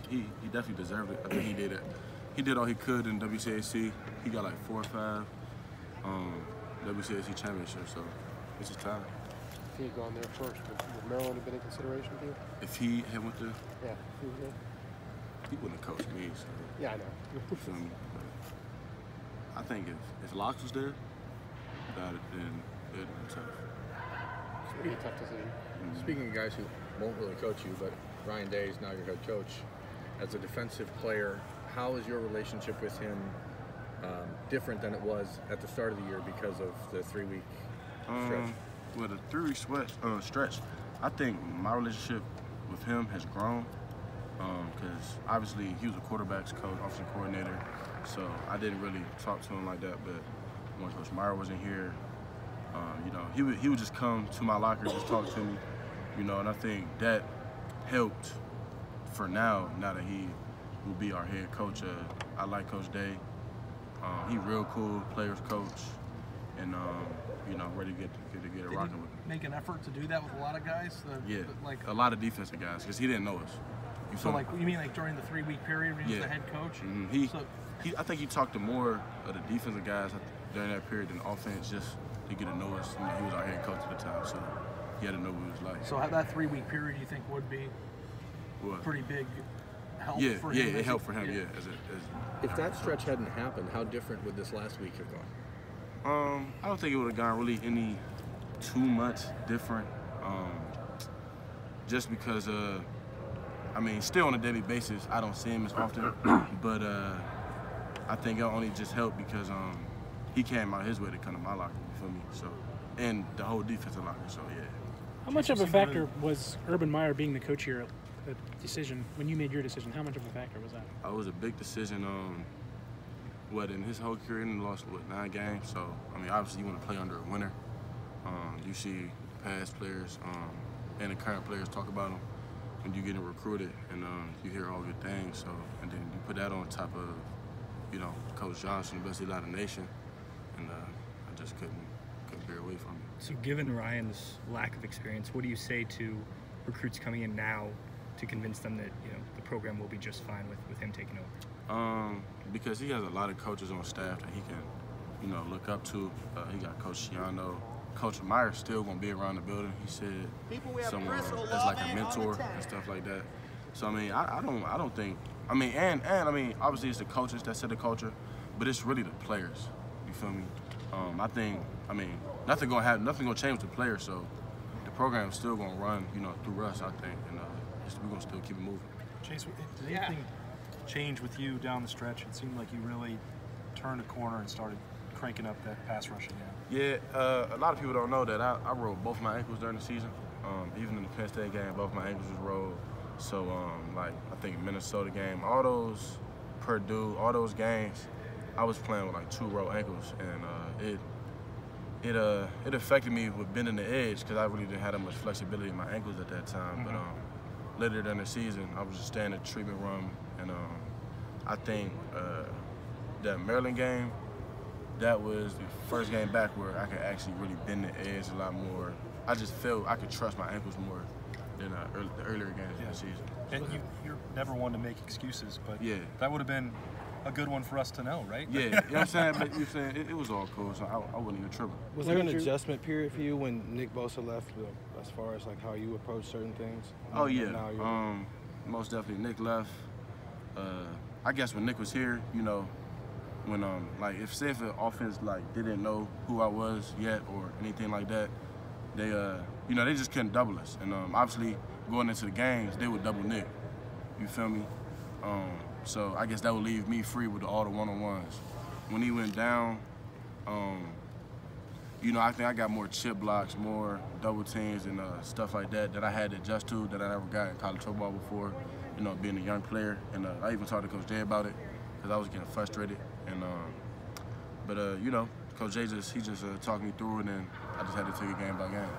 he definitely deserved it. I think he did it. He did all he could in WCAC. He got like 4 or 5 WCAC championships, so it's his time. If he had gone there first, would Maryland have been in consideration for you? If he had went to, yeah, if he was there, he wouldn't have coached me. So. Yeah, I know. I think if Locke was there, then it'd be tough. It's be a tough decision. Speaking of guys who won't really coach you, but Ryan Day is now your head coach. As a defensive player, how is your relationship with him different than it was at the start of the year because of the 3-week stretch? With a 3-week stretch, I think my relationship with him has grown because obviously he was a quarterbacks coach, offensive coordinator, so I didn't really talk to him like that. But when Coach Meyer wasn't here, you know, he would just come to my locker and just talk to me, you know, and I think that helped for now that he will be our head coach. I like Coach Day. He real cool, players coach, and you know, ready to get it rocking with him. Make an effort to do that with a lot of guys? Like a lot of defensive guys, because he didn't know us. So like, you mean like during the 3-week period when he was the head coach? I think he talked to more of the defensive guys during that period than offense, just to get to know us. You know, he was our head coach at the time, so he had to know what it was like. So that 3-week period, you think would be pretty big help for him? Yeah, it helped for him. Yeah. If that stretch hadn't happened, how different would this last week have gone? I don't think it would have gone really any too much different. Just because, I mean, still on a daily basis, I don't see him as often, but I think it only just helped because he came out his way to come to my locker, you feel me? So, and the whole defensive locker, so yeah. How much of a factor was Urban Meyer being the coach here, the decision, when you made your decision, how much of a factor was that? It was a big decision. In his whole career, he lost, 9 games? So, I mean, obviously you want to play under a winner. You see past players and the current players talk about him when you getting recruited, and you hear all good things. So, and then you put that on top of, you know, Coach Johnson, the best leader in the nation, and I just couldn't bear away from it. So given Ryan's lack of experience, what do you say to recruits coming in now to convince them that, you know, the program will be just fine with him taking over? Because he has a lot of coaches on staff that he can, you know, look up to. He got Coach Shiano. Coach Meyer's still gonna be around the building. He said someone as like a mentor and stuff like that. So I mean, I don't think. I mean, and I mean, obviously it's the coaches that set the culture, but it's really the players. You feel me? I mean, nothing gonna change with the players. So the program's still gonna run, you know, through us. I think, and we're gonna still keep it moving. Chase, did anything change with you down the stretch? It seemed like you really turned a corner and started cranking up that pass rush again. Yeah, a lot of people don't know that I rolled both my ankles during the season. Even in the Penn State game, both my ankles was rolled. So, like, I think Minnesota game, all those, Purdue, all those games, I was playing with like 2 rolled ankles, and it affected me with bending the edge because I really didn't have that much flexibility in my ankles at that time. But later during the season, I was just staying in the treatment room, and I think that Maryland game, that was the first game back where I could actually really bend the edge a lot more. I just felt I could trust my ankles more than the earlier games of the season. And you're never one to make excuses, but that would have been a good one for us to know, right? Yeah, you know what I'm saying? But you're saying it was all cool, so I wasn't even tripping. Was there an adjustment period for you when Nick Bosa left, as far as like how you approach certain things? Oh yeah, most definitely. Nick left. I guess when Nick was here, you know, when like if an offense like didn't know who I was yet or anything like that, they you know, they just couldn't double us. And obviously going into the games, they would double Nick. You feel me? So I guess that would leave me free with all the one-on-ones. When he went down, you know, I think I got more chip blocks, more double teams and stuff like that I had to adjust to that I never got in college football before, you know, being a young player. And I even talked to Coach Jay about it because I was getting frustrated. And you know, Coach Jay just talked me through it, and I just had to take it game by game.